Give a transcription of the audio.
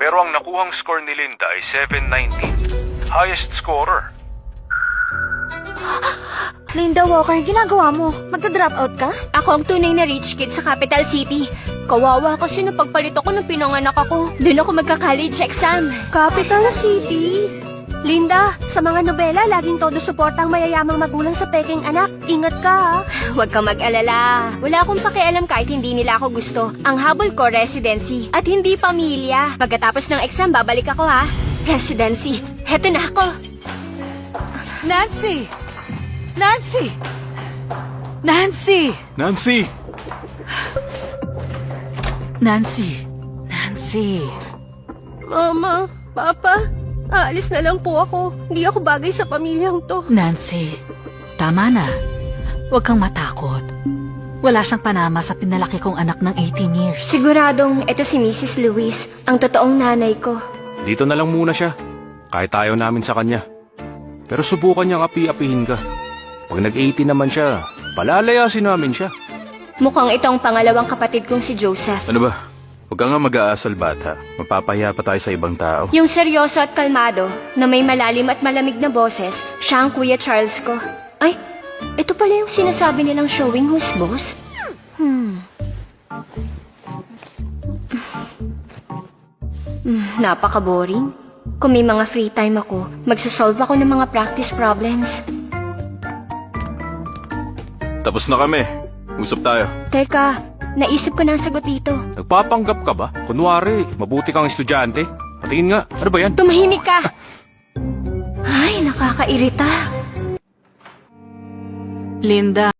Pero ang nakuhang score ni Linda ay 719. Highest scorer. Linda Walker, ginagawa mo? Magta-drop out ka? Ako ang tunay na rich kid sa capital city. Kawawa kasi nung pagpalit ako ng pinanganak ako. Doon ako magka-college exam. Capital City? Linda, sa mga nobela, laging todo suporta ang mayayamang magulang sa peking anak. Ingat ka, ha? Huwag kang mag-alala. Wala akong pakialam kahit hindi nila ako gusto. Ang habol ko, residency. At hindi pamilya. Pagkatapos ng exam, babalik ako ha. Residency. Heto na ako. Nancy! Nancy! Nancy! Nancy! Nancy! Nancy! Mama, Papa, aalis na lang po ako. Hindi ako bagay sa pamilyang to. Nancy, tama na. Huwag kang matakot. Wala siyang panama sa pinalaki kong anak ng 18 years. Siguradong ito si Mrs. Lewis, ang totoong nanay ko. Dito na lang muna siya. Kahit ayaw namin sa kanya. Pero subukan niyang api-apihin ka. Pag nag-18 naman siya, palalayasin namin siya. Mukhang ito ang pangalawang kapatid kong si Joseph. Ano ba? Huwag ka nga mag-aasal, bata. Mapapahiya pa tayo sa ibang tao. Yung seryoso at kalmado, na may malalim at malamig na boses, siya ang Kuya Charles ko. Ay, ito pala yung sinasabi nilang showing who's boss? Napaka-boring. Kung may mga free time ako, magsasolve ako ng mga practice problems. Tapos na kami. Usap tayo. Teka, naisip ko na ang sagot dito. Nagpapanggap ka ba? Kunwari, mabuti kang estudyante. Patingin nga. Ano ba yan? Tumahimik ka! Ay, nakakairita. Linda,